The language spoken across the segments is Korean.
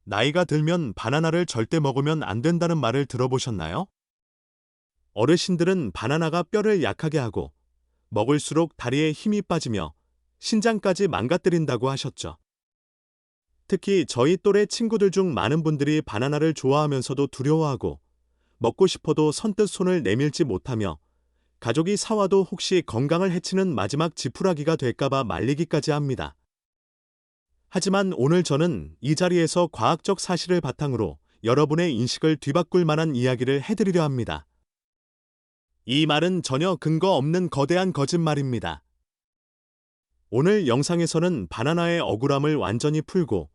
나이가 들면 바나나를 절대 먹으면 안 된다는 말을 들어보셨나요? 어르신들은 바나나가 뼈를 약하게 하고 먹을수록 다리에 힘이 빠지며 신장까지 망가뜨린다고 하셨죠. 특히 저희 또래 친구들 중 많은 분들이 바나나를 좋아하면서도 두려워하고 먹고 싶어도 선뜻 손을 내밀지 못하며 가족이 사와도 혹시 건강을 해치는 마지막 지푸라기가 될까봐 말리기까지 합니다. 하지만 오늘 저는 이 자리에서 과학적 사실을 바탕으로 여러분의 인식을 뒤바꿀 만한 이야기를 해드리려 합니다. 이 말은 전혀 근거 없는 거대한 거짓말입니다. 오늘 영상에서는 바나나의 억울함을 완전히 풀고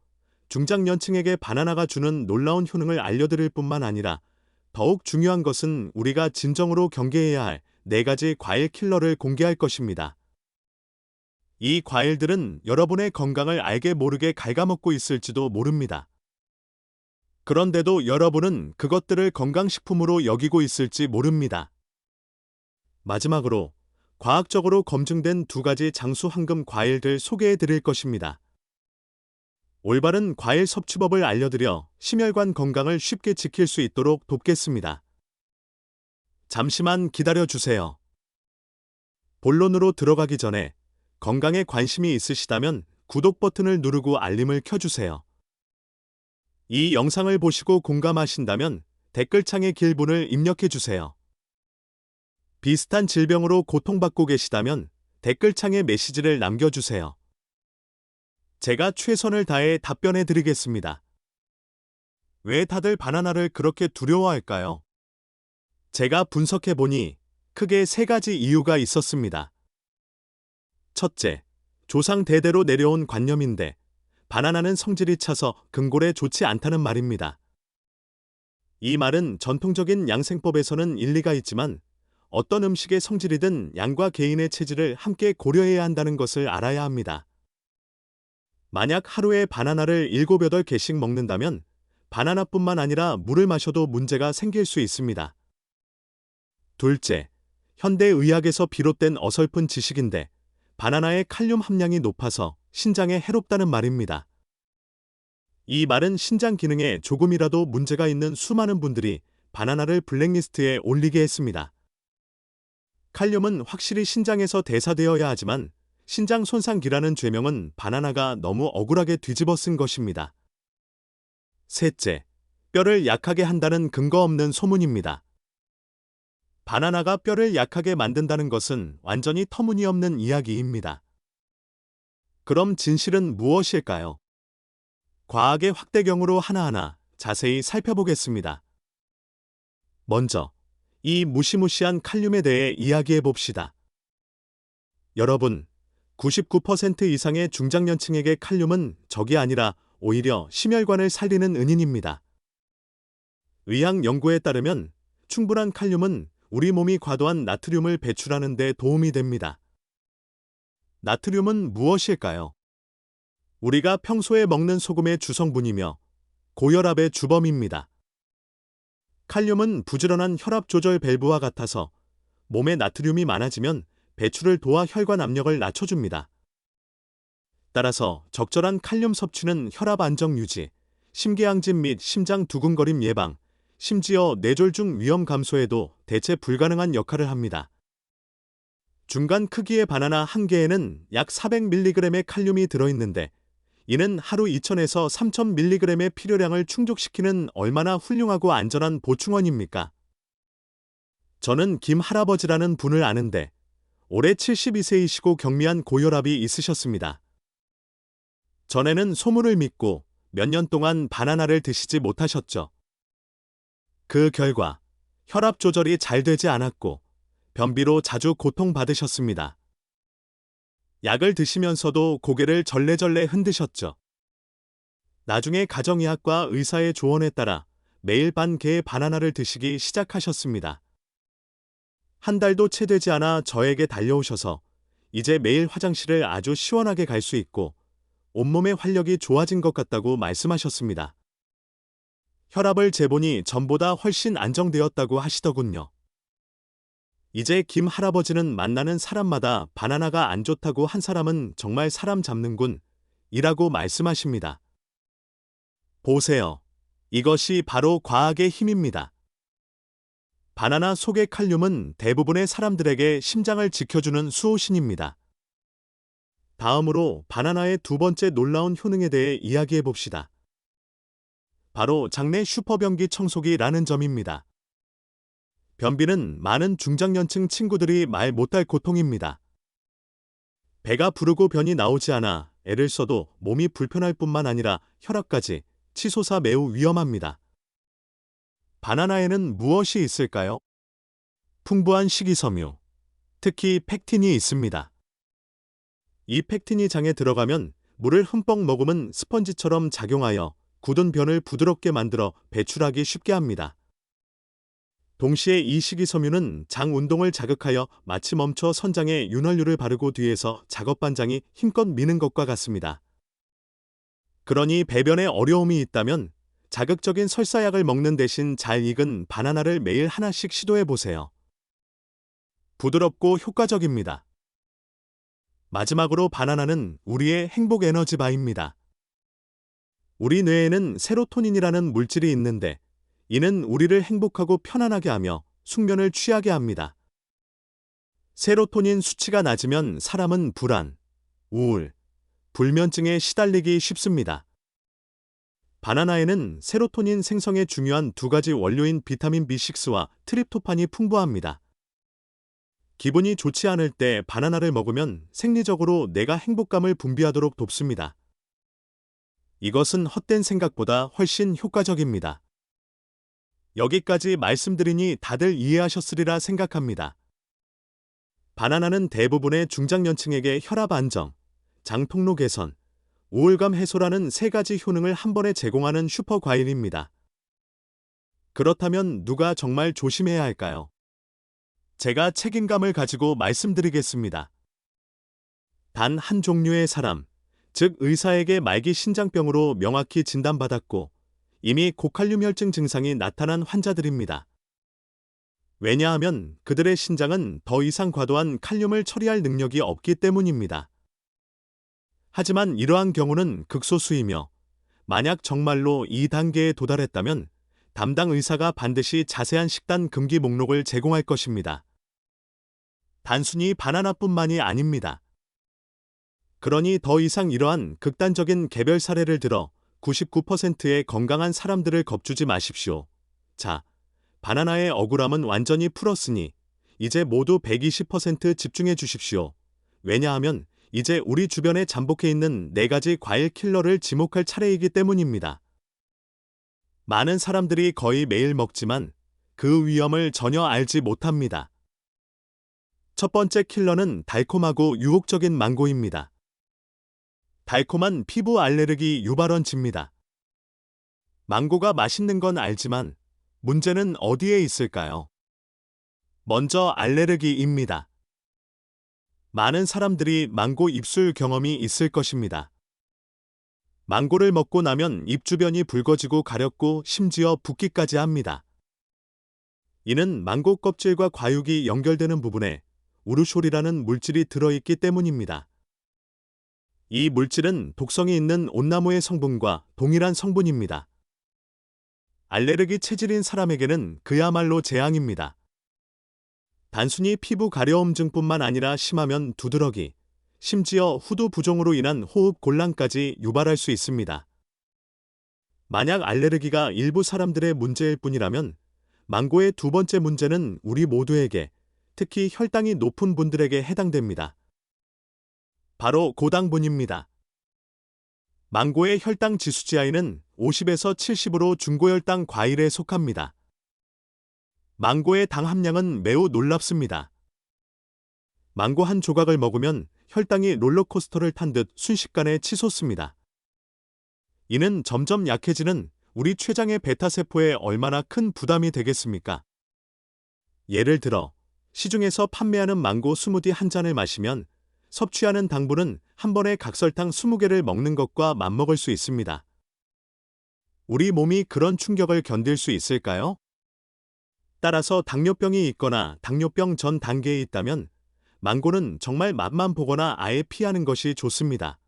중장년층에게 바나나가 주는 놀라운 효능을 알려드릴 뿐만 아니라 더욱 중요한 것은 우리가 진정으로 경계해야 할 4가지 과일 킬러를 공개할 것입니다. 이 과일들은 여러분의 건강을 알게 모르게 갉아먹고 있을지도 모릅니다. 그런데도 여러분은 그것들을 건강식품으로 여기고 있을지 모릅니다. 마지막으로 과학적으로 검증된 2가지 장수 황금 과일들 소개해 드릴 것입니다. 올바른 과일 섭취법을 알려드려 심혈관 건강을 쉽게 지킬 수 있도록 돕겠습니다. 잠시만 기다려 주세요. 본론으로 들어가기 전에 건강에 관심이 있으시다면 구독 버튼을 누르고 알림을 켜주세요. 이 영상을 보시고 공감하신다면 댓글창에 길분을 입력해 주세요. 비슷한 질병으로 고통받고 계시다면 댓글창에 메시지를 남겨주세요. 제가 최선을 다해 답변해 드리겠습니다. 왜 다들 바나나를 그렇게 두려워할까요? 제가 분석해 보니 크게 3가지 이유가 있었습니다. 첫째, 조상 대대로 내려온 관념인데 바나나는 성질이 차서 근골에 좋지 않다는 말입니다. 이 말은 전통적인 양생법에서는 일리가 있지만 어떤 음식의 성질이든 양과 개인의 체질을 함께 고려해야 한다는 것을 알아야 합니다. 만약 하루에 바나나를 7, 8개씩 먹는다면 바나나뿐만 아니라 물을 마셔도 문제가 생길 수 있습니다. 둘째, 현대의학에서 비롯된 어설픈 지식인데 바나나의 칼륨 함량이 높아서 신장에 해롭다는 말입니다. 이 말은 신장 기능에 조금이라도 문제가 있는 수많은 분들이 바나나를 블랙리스트에 올리게 했습니다. 칼륨은 확실히 신장에서 대사되어야 하지만 신장 손상기라는 죄명은 바나나가 너무 억울하게 뒤집어 쓴 것입니다. 셋째, 뼈를 약하게 한다는 근거 없는 소문입니다. 바나나가 뼈를 약하게 만든다는 것은 완전히 터무니없는 이야기입니다. 그럼 진실은 무엇일까요? 과학의 확대경으로 하나하나 자세히 살펴보겠습니다. 먼저, 이 무시무시한 칼륨에 대해 이야기해 봅시다. 여러분, 99% 이상의 중장년층에게 칼륨은 적이 아니라 오히려 심혈관을 살리는 은인입니다. 의학 연구에 따르면 충분한 칼륨은 우리 몸이 과도한 나트륨을 배출하는 데 도움이 됩니다. 나트륨은 무엇일까요? 우리가 평소에 먹는 소금의 주성분이며 고혈압의 주범입니다. 칼륨은 부지런한 혈압 조절 밸브와 같아서 몸에 나트륨이 많아지면 배출을 도와 혈관 압력을 낮춰줍니다. 따라서 적절한 칼륨 섭취는 혈압 안정 유지, 심계항진 및 심장 두근거림 예방, 심지어 뇌졸중 위험 감소에도 대체 불가능한 역할을 합니다. 중간 크기의 바나나 한 개에는 약 400mg의 칼륨이 들어있는데 이는 하루 2000에서 3000mg의 필요량을 충족시키는 얼마나 훌륭하고 안전한 보충원입니까? 저는 김 할아버지라는 분을 아는데 올해 72세이시고 경미한 고혈압이 있으셨습니다. 전에는 소문을 믿고 몇 년 동안 바나나를 드시지 못하셨죠. 그 결과 혈압 조절이 잘 되지 않았고 변비로 자주 고통받으셨습니다. 약을 드시면서도 고개를 절레절레 흔드셨죠. 나중에 가정의학과 의사의 조언에 따라 매일 반 개의 바나나를 드시기 시작하셨습니다. 한 달도 채 되지 않아 저에게 달려오셔서 이제 매일 화장실을 아주 시원하게 갈 수 있고 온몸의 활력이 좋아진 것 같다고 말씀하셨습니다. 혈압을 재보니 전보다 훨씬 안정되었다고 하시더군요. 이제 김 할아버지는 만나는 사람마다 바나나가 안 좋다고 한 사람은 정말 사람 잡는군 이라고 말씀하십니다. 보세요. 이것이 바로 과학의 힘입니다. 바나나 속의 칼륨은 대부분의 사람들에게 심장을 지켜주는 수호신입니다. 다음으로 바나나의 두 번째 놀라운 효능에 대해 이야기해 봅시다. 바로 장내 슈퍼변기 청소기라는 점입니다. 변비는 많은 중장년층 친구들이 말 못할 고통입니다. 배가 부르고 변이 나오지 않아 애를 써도 몸이 불편할 뿐만 아니라 혈압까지 치솟아 매우 위험합니다. 바나나에는 무엇이 있을까요? 풍부한 식이섬유, 특히 팩틴이 있습니다. 이 팩틴이 장에 들어가면 물을 흠뻑 머금은 스펀지처럼 작용하여 굳은 변을 부드럽게 만들어 배출하기 쉽게 합니다. 동시에 이 식이섬유는 장 운동을 자극하여 마치 멈춰 선장에 윤활유를 바르고 뒤에서 작업반장이 힘껏 미는 것과 같습니다. 그러니 배변에 어려움이 있다면 자극적인 설사약을 먹는 대신 잘 익은 바나나를 매일 하나씩 시도해 보세요. 부드럽고 효과적입니다. 마지막으로 바나나는 우리의 행복 에너지바입니다. 우리 뇌에는 세로토닌이라는 물질이 있는데 이는 우리를 행복하고 편안하게 하며 숙면을 취하게 합니다. 세로토닌 수치가 낮으면 사람은 불안, 우울, 불면증에 시달리기 쉽습니다. 바나나에는 세로토닌 생성에 중요한 두 가지 원료인 비타민 B6와 트립토판이 풍부합니다. 기분이 좋지 않을 때 바나나를 먹으면 생리적으로 뇌가 행복감을 분비하도록 돕습니다. 이것은 헛된 생각보다 훨씬 효과적입니다. 여기까지 말씀드리니 다들 이해하셨으리라 생각합니다. 바나나는 대부분의 중장년층에게 혈압 안정, 장 통로 개선, 우울감 해소라는 세 가지 효능을 한 번에 제공하는 슈퍼 과일입니다. 그렇다면 누가 정말 조심해야 할까요? 제가 책임감을 가지고 말씀드리겠습니다. 단 한 종류의 사람, 즉 의사에게 말기 신장병으로 명확히 진단받았고 이미 고칼륨 혈증 증상이 나타난 환자들입니다. 왜냐하면 그들의 신장은 더 이상 과도한 칼륨을 처리할 능력이 없기 때문입니다. 하지만 이러한 경우는 극소수이며 만약 정말로 이 단계에 도달했다면 담당 의사가 반드시 자세한 식단 금기 목록을 제공할 것입니다. 단순히 바나나뿐만이 아닙니다. 그러니 더 이상 이러한 극단적인 개별 사례를 들어 99%의 건강한 사람들을 겁주지 마십시오. 자, 바나나의 억울함은 완전히 풀었으니 이제 모두 120% 집중해 주십시오. 왜냐하면 이제 우리 주변에 잠복해 있는 4가지 과일 킬러를 지목할 차례이기 때문입니다. 많은 사람들이 거의 매일 먹지만 그 위험을 전혀 알지 못합니다. 첫 번째 킬러는 달콤하고 유혹적인 망고입니다. 달콤한 피부 알레르기 유발원지입니다. 망고가 맛있는 건 알지만 문제는 어디에 있을까요? 먼저 알레르기입니다. 많은 사람들이 망고 입술 경험이 있을 것입니다. 망고를 먹고 나면 입 주변이 붉어지고 가렵고 심지어 붓기까지 합니다. 이는 망고 껍질과 과육이 연결되는 부분에 우르숄이라는 물질이 들어있기 때문입니다. 이 물질은 독성이 있는 온나무의 성분과 동일한 성분입니다. 알레르기 체질인 사람에게는 그야말로 재앙입니다. 단순히 피부 가려움증뿐만 아니라 심하면 두드러기, 심지어 후두 부종으로 인한 호흡 곤란까지 유발할 수 있습니다. 만약 알레르기가 일부 사람들의 문제일 뿐이라면 망고의 두 번째 문제는 우리 모두에게, 특히 혈당이 높은 분들에게 해당됩니다. 바로 고당분입니다. 망고의 혈당 지수 GI는 50에서 70으로 중고혈당 과일에 속합니다. 망고의 당 함량은 매우 놀랍습니다. 망고 한 조각을 먹으면 혈당이 롤러코스터를 탄 듯 순식간에 치솟습니다. 이는 점점 약해지는 우리 췌장의 베타세포에 얼마나 큰 부담이 되겠습니까? 예를 들어 시중에서 판매하는 망고 스무디 한 잔을 마시면 섭취하는 당분은 한 번에 각설탕 20개를 먹는 것과 맞먹을 수 있습니다. 우리 몸이 그런 충격을 견딜 수 있을까요? 따라서 당뇨병이 있거나 당뇨병 전 단계에 있다면 망고는 정말 맛만 보거나 아예 피하는 것이 좋습니다.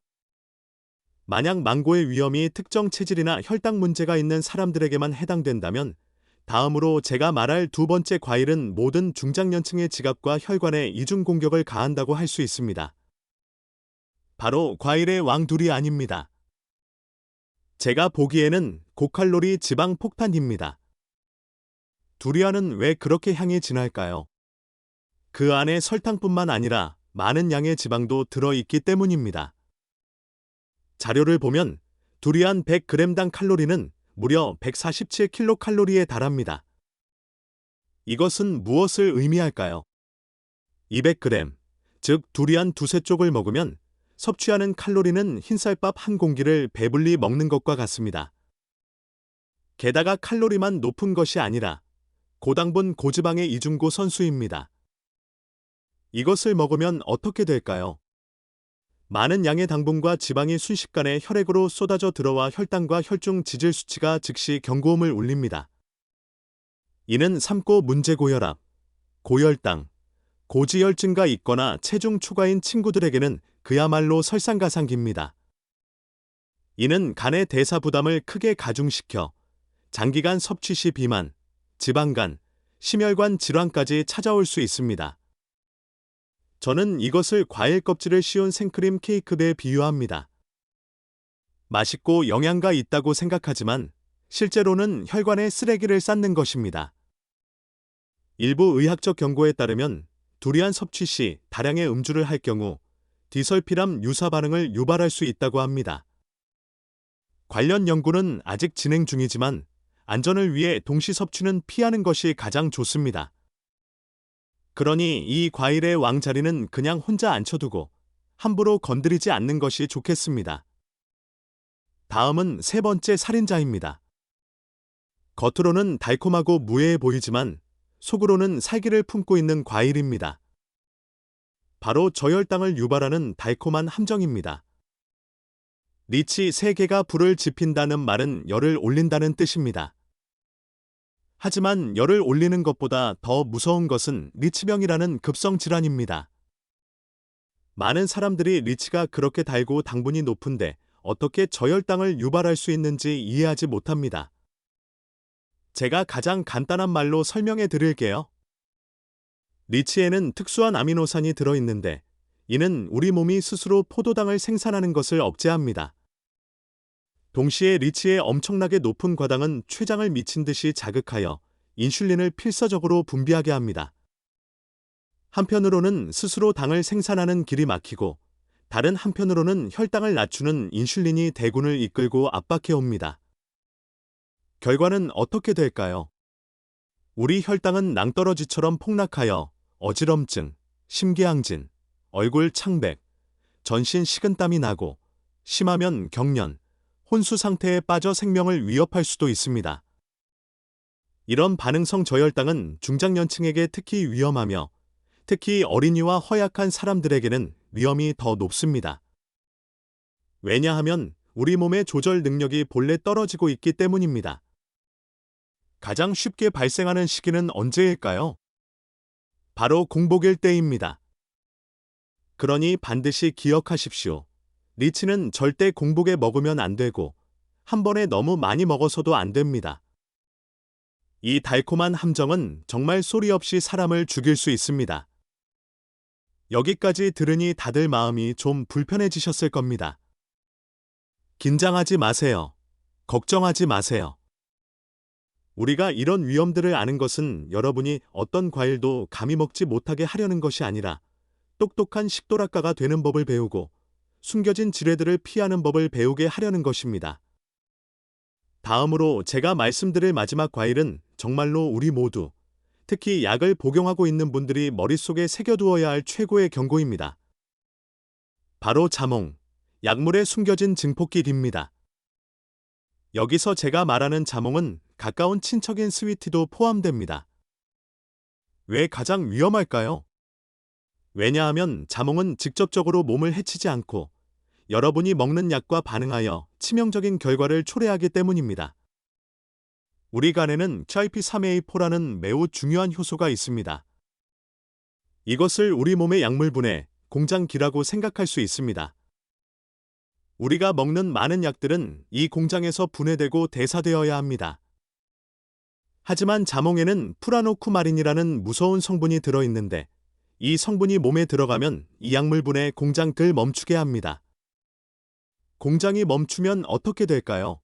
만약 망고의 위험이 특정 체질이나 혈당 문제가 있는 사람들에게만 해당된다면 다음으로 제가 말할 두 번째 과일은 모든 중장년층의 지갑과 혈관에 이중 공격을 가한다고 할 수 있습니다. 바로 과일의 왕둘이 아닙니다. 제가 보기에는 고칼로리 지방 폭탄입니다. 두리안은 왜 그렇게 향이 진할까요? 그 안에 설탕뿐만 아니라 많은 양의 지방도 들어있기 때문입니다. 자료를 보면 두리안 100g당 칼로리는 무려 147kcal에 달합니다. 이것은 무엇을 의미할까요? 200g, 즉 두리안 두세 쪽을 먹으면 섭취하는 칼로리는 흰쌀밥 한 공기를 배불리 먹는 것과 같습니다. 게다가 칼로리만 높은 것이 아니라 고당분 고지방의 이중고 선수입니다. 이것을 먹으면 어떻게 될까요? 많은 양의 당분과 지방이 순식간에 혈액으로 쏟아져 들어와 혈당과 혈중 지질 수치가 즉시 경고음을 울립니다. 이는 삼고 문제고혈압, 고혈당, 고지혈증가 있거나 체중 초과인 친구들에게는 그야말로 설상가상기입니다. 이는 간의 대사 부담을 크게 가중시켜 장기간 섭취 시 비만, 지방간, 심혈관 질환까지 찾아올 수 있습니다. 저는 이것을 과일 껍질을 씌운 생크림 케이크에 비유합니다. 맛있고 영양가 있다고 생각하지만 실제로는 혈관에 쓰레기를 쌓는 것입니다. 일부 의학적 경고에 따르면 두리안 섭취 시 다량의 음주를 할 경우 디설피람 유사 반응을 유발할 수 있다고 합니다. 관련 연구는 아직 진행 중이지만 안전을 위해 동시 섭취는 피하는 것이 가장 좋습니다. 그러니 이 과일의 왕자리는 그냥 혼자 앉혀두고 함부로 건드리지 않는 것이 좋겠습니다. 다음은 세 번째 살인자입니다. 겉으로는 달콤하고 무해해 보이지만 속으로는 살기를 품고 있는 과일입니다. 바로 저혈당을 유발하는 달콤한 함정입니다. 리치 3개가 불을 지핀다는 말은 열을 올린다는 뜻입니다. 하지만 열을 올리는 것보다 더 무서운 것은 리치병이라는 급성질환입니다. 많은 사람들이 리치가 그렇게 달고 당분이 높은데 어떻게 저혈당을 유발할 수 있는지 이해하지 못합니다. 제가 가장 간단한 말로 설명해 드릴게요. 리치에는 특수한 아미노산이 들어있는데 이는 우리 몸이 스스로 포도당을 생산하는 것을 억제합니다. 동시에 리치의 엄청나게 높은 과당은 췌장을 미친 듯이 자극하여 인슐린을 필사적으로 분비하게 합니다. 한편으로는 스스로 당을 생산하는 길이 막히고 다른 한편으로는 혈당을 낮추는 인슐린이 대군을 이끌고 압박해 옵니다. 결과는 어떻게 될까요? 우리 혈당은 낭떠러지처럼 폭락하여 어지럼증, 심계항진, 얼굴 창백, 전신 식은땀이 나고 심하면 경련, 혼수 상태에 빠져 생명을 위협할 수도 있습니다. 이런 반응성 저혈당은 중장년층에게 특히 위험하며 특히 어린이와 허약한 사람들에게는 위험이 더 높습니다. 왜냐하면 우리 몸의 조절 능력이 본래 떨어지고 있기 때문입니다. 가장 쉽게 발생하는 시기는 언제일까요? 바로 공복일 때입니다. 그러니 반드시 기억하십시오. 리치는 절대 공복에 먹으면 안 되고 한 번에 너무 많이 먹어서도 안 됩니다. 이 달콤한 함정은 정말 소리 없이 사람을 죽일 수 있습니다. 여기까지 들으니 다들 마음이 좀 불편해지셨을 겁니다. 긴장하지 마세요. 걱정하지 마세요. 우리가 이런 위험들을 아는 것은 여러분이 어떤 과일도 감히 먹지 못하게 하려는 것이 아니라 똑똑한 식도락가가 되는 법을 배우고 숨겨진 지뢰들을 피하는 법을 배우게 하려는 것입니다. 다음으로 제가 말씀드릴 마지막 과일은 정말로 우리 모두, 특히 약을 복용하고 있는 분들이 머릿속에 새겨두어야 할 최고의 경고입니다. 바로 자몽, 약물에 숨겨진 증폭기입니다. 여기서 제가 말하는 자몽은 가까운 친척인 스위티도 포함됩니다. 왜 가장 위험할까요? 왜냐하면 자몽은 직접적으로 몸을 해치지 않고 여러분이 먹는 약과 반응하여 치명적인 결과를 초래하기 때문입니다. 우리 간에는 CYP3A4라는 매우 중요한 효소가 있습니다. 이것을 우리 몸의 약물분해, 공장기라고 생각할 수 있습니다. 우리가 먹는 많은 약들은 이 공장에서 분해되고 대사되어야 합니다. 하지만 자몽에는 프라노쿠마린이라는 무서운 성분이 들어있는데 이 성분이 몸에 들어가면 이 약물 분해 공장을 멈추게 합니다. 공장이 멈추면 어떻게 될까요?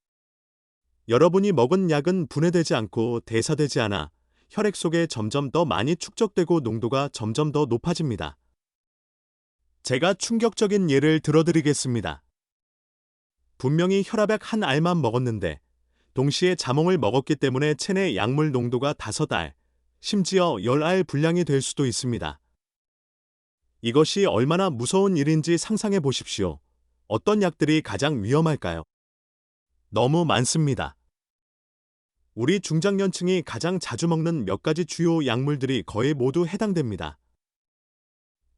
여러분이 먹은 약은 분해되지 않고 대사되지 않아 혈액 속에 점점 더 많이 축적되고 농도가 점점 더 높아집니다. 제가 충격적인 예를 들어드리겠습니다. 분명히 혈압약 한 알만 먹었는데 동시에 자몽을 먹었기 때문에 체내 약물 농도가 5알, 심지어 10알 분량이 될 수도 있습니다. 이것이 얼마나 무서운 일인지 상상해 보십시오. 어떤 약들이 가장 위험할까요? 너무 많습니다. 우리 중장년층이 가장 자주 먹는 몇 가지 주요 약물들이 거의 모두 해당됩니다.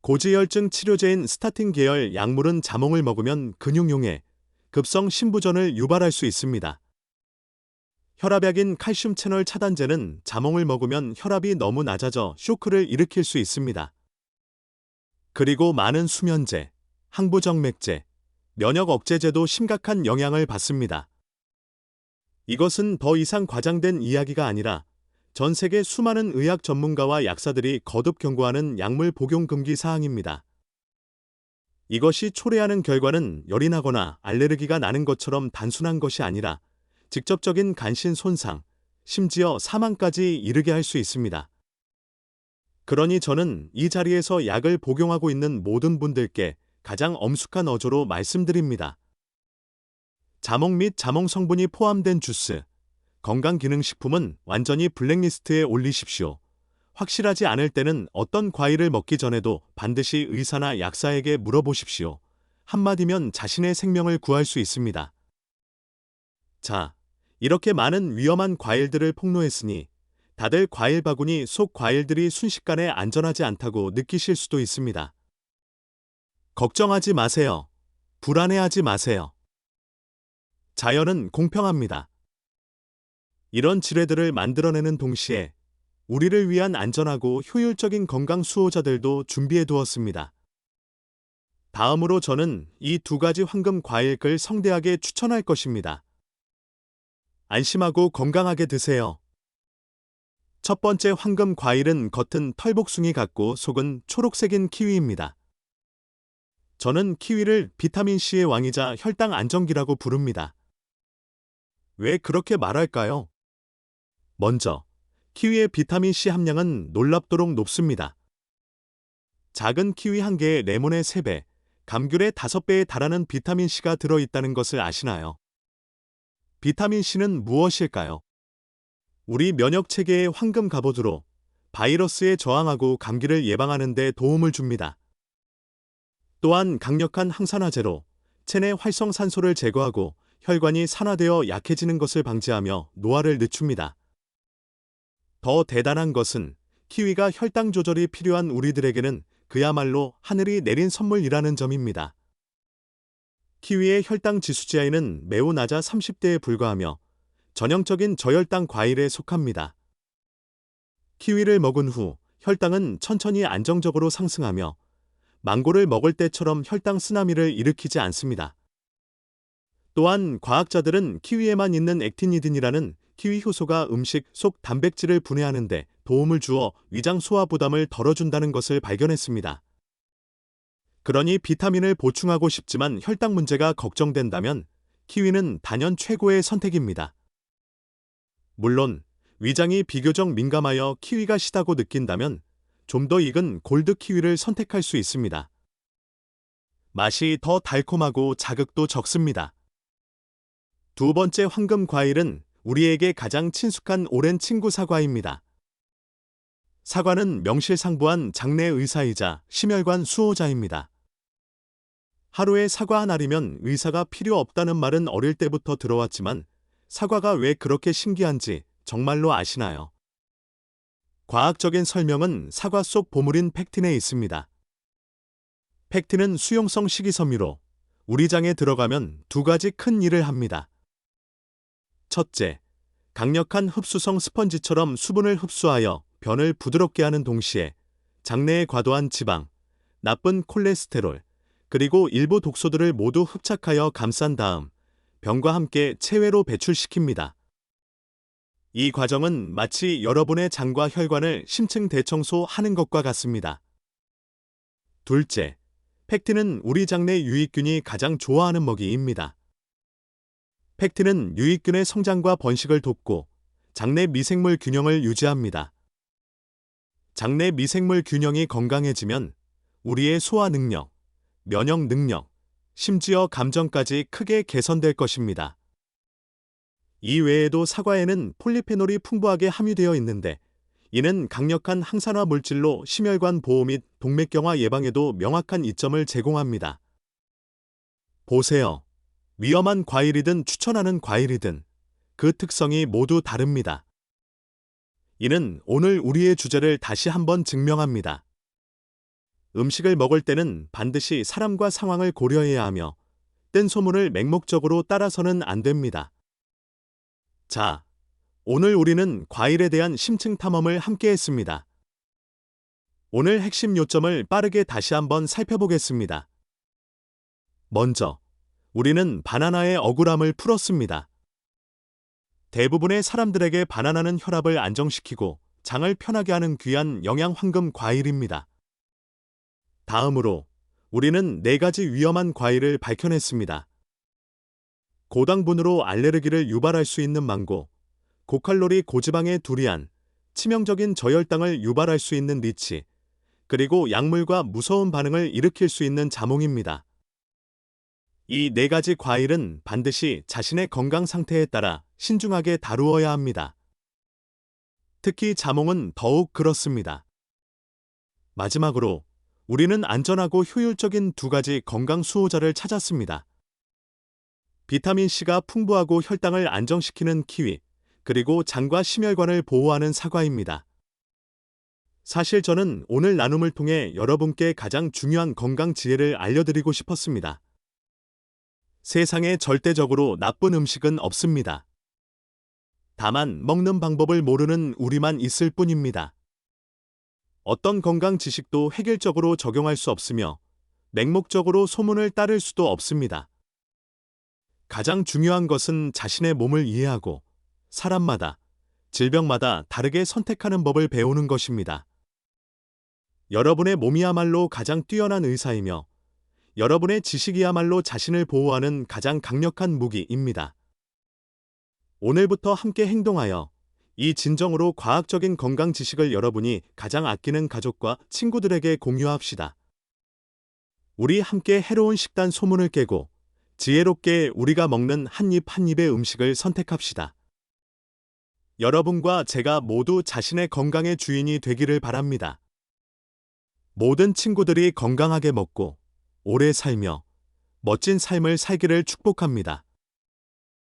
고지혈증 치료제인 스타틴 계열 약물은 자몽을 먹으면 근육용해 급성 심부전을 유발할 수 있습니다. 혈압약인 칼슘 채널 차단제는 자몽을 먹으면 혈압이 너무 낮아져 쇼크를 일으킬 수 있습니다. 그리고 많은 수면제, 항부정맥제, 면역 억제제도 심각한 영향을 받습니다. 이것은 더 이상 과장된 이야기가 아니라 전 세계 수많은 의학 전문가와 약사들이 거듭 경고하는 약물 복용 금기 사항입니다. 이것이 초래하는 결과는 열이 나거나 알레르기가 나는 것처럼 단순한 것이 아니라 직접적인 간신 손상, 심지어 사망까지 이르게 할 수 있습니다. 그러니 저는 이 자리에서 약을 복용하고 있는 모든 분들께 가장 엄숙한 어조로 말씀드립니다. 자몽 및 자몽 성분이 포함된 주스, 건강기능식품은 완전히 블랙리스트에 올리십시오. 확실하지 않을 때는 어떤 과일을 먹기 전에도 반드시 의사나 약사에게 물어보십시오. 한마디면 자신의 생명을 구할 수 있습니다. 자, 이렇게 많은 위험한 과일들을 폭로했으니 다들 과일 바구니 속 과일들이 순식간에 안전하지 않다고 느끼실 수도 있습니다. 걱정하지 마세요. 불안해하지 마세요. 자연은 공평합니다. 이런 지뢰들을 만들어내는 동시에 우리를 위한 안전하고 효율적인 건강 수호자들도 준비해 두었습니다. 다음으로 저는 이 2가지 황금 과일을 성대하게 추천할 것입니다. 안심하고 건강하게 드세요. 첫 번째 황금 과일은 겉은 털복숭이 같고 속은 초록색인 키위입니다. 저는 키위를 비타민C의 왕이자 혈당 안정기라고 부릅니다. 왜 그렇게 말할까요? 먼저, 키위의 비타민C 함량은 놀랍도록 높습니다. 작은 키위 한 개에 레몬의 3배, 감귤의 5배에 달하는 비타민C가 들어있다는 것을 아시나요? 비타민C는 무엇일까요? 우리 면역체계의 황금 갑옷으로 바이러스에 저항하고 감기를 예방하는 데 도움을 줍니다. 또한 강력한 항산화제로 체내 활성산소를 제거하고 혈관이 산화되어 약해지는 것을 방지하며 노화를 늦춥니다. 더 대단한 것은 키위가 혈당 조절이 필요한 우리들에게는 그야말로 하늘이 내린 선물이라는 점입니다. 키위의 혈당 지수GI는 매우 낮아 30대에 불과하며 전형적인 저혈당 과일에 속합니다. 키위를 먹은 후 혈당은 천천히 안정적으로 상승하며 망고를 먹을 때처럼 혈당 쓰나미를 일으키지 않습니다. 또한 과학자들은 키위에만 있는 액티니딘이라는 키위 효소가 음식 속 단백질을 분해하는 데 도움을 주어 위장 소화 부담을 덜어준다는 것을 발견했습니다. 그러니 비타민을 보충하고 싶지만 혈당 문제가 걱정된다면 키위는 단연 최고의 선택입니다. 물론 위장이 비교적 민감하여 키위가 시다고 느낀다면 좀 더 익은 골드 키위를 선택할 수 있습니다. 맛이 더 달콤하고 자극도 적습니다. 2번째 황금 과일은 우리에게 가장 친숙한 오랜 친구 사과입니다. 사과는 명실상부한 장내 의사이자 심혈관 수호자입니다. 하루에 사과 한 알이면 의사가 필요 없다는 말은 어릴 때부터 들어왔지만 사과가 왜 그렇게 신기한지 정말로 아시나요? 과학적인 설명은 사과 속 보물인 펙틴에 있습니다. 펙틴은 수용성 식이섬유로 우리 장에 들어가면 2가지 큰 일을 합니다. 첫째, 강력한 흡수성 스펀지처럼 수분을 흡수하여 변을 부드럽게 하는 동시에 장내의 과도한 지방, 나쁜 콜레스테롤, 그리고 일부 독소들을 모두 흡착하여 감싼 다음 병과 함께 체외로 배출시킵니다. 이 과정은 마치 여러분의 장과 혈관을 심층 대청소하는 것과 같습니다. 둘째, 팩틴은 우리 장내 유익균이 가장 좋아하는 먹이입니다. 팩틴은 유익균의 성장과 번식을 돕고 장내 미생물 균형을 유지합니다. 장내 미생물 균형이 건강해지면 우리의 소화 능력, 면역 능력, 심지어 감정까지 크게 개선될 것입니다. 이 외에도 사과에는 폴리페놀이 풍부하게 함유되어 있는데 이는 강력한 항산화 물질로 심혈관 보호 및 동맥경화 예방에도 명확한 이점을 제공합니다. 보세요. 위험한 과일이든 추천하는 과일이든 그 특성이 모두 다릅니다. 이는 오늘 우리의 주제를 다시 한번 증명합니다. 음식을 먹을 때는 반드시 사람과 상황을 고려해야 하며 뜬 소문을 맹목적으로 따라서는 안 됩니다. 자, 오늘 우리는 과일에 대한 심층 탐험을 함께 했습니다. 오늘 핵심 요점을 빠르게 다시 한번 살펴보겠습니다. 먼저, 우리는 바나나의 억울함을 풀었습니다. 대부분의 사람들에게 바나나는 혈압을 안정시키고 장을 편하게 하는 귀한 영양 황금 과일입니다. 다음으로, 우리는 4가지 위험한 과일을 밝혀냈습니다. 고당분으로 알레르기를 유발할 수 있는 망고, 고칼로리 고지방의 두리안, 치명적인 저혈당을 유발할 수 있는 리치, 그리고 약물과 무서운 반응을 일으킬 수 있는 자몽입니다. 이 4가지 과일은 반드시 자신의 건강 상태에 따라 신중하게 다루어야 합니다. 특히 자몽은 더욱 그렇습니다. 마지막으로, 우리는 안전하고 효율적인 2가지 건강 수호자를 찾았습니다. 비타민C가 풍부하고 혈당을 안정시키는 키위, 그리고 장과 심혈관을 보호하는 사과입니다. 사실 저는 오늘 나눔을 통해 여러분께 가장 중요한 건강 지혜를 알려드리고 싶었습니다. 세상에 절대적으로 나쁜 음식은 없습니다. 다만 먹는 방법을 모르는 우리만 있을 뿐입니다. 어떤 건강 지식도 획일적으로 적용할 수 없으며 맹목적으로 소문을 따를 수도 없습니다. 가장 중요한 것은 자신의 몸을 이해하고 사람마다, 질병마다 다르게 선택하는 법을 배우는 것입니다. 여러분의 몸이야말로 가장 뛰어난 의사이며 여러분의 지식이야말로 자신을 보호하는 가장 강력한 무기입니다. 오늘부터 함께 행동하여 이 진정으로 과학적인 건강 지식을 여러분이 가장 아끼는 가족과 친구들에게 공유합시다. 우리 함께 해로운 식단 소문을 깨고 지혜롭게 우리가 먹는 한 입 한 입의 음식을 선택합시다. 여러분과 제가 모두 자신의 건강의 주인이 되기를 바랍니다. 모든 친구들이 건강하게 먹고 오래 살며 멋진 삶을 살기를 축복합니다.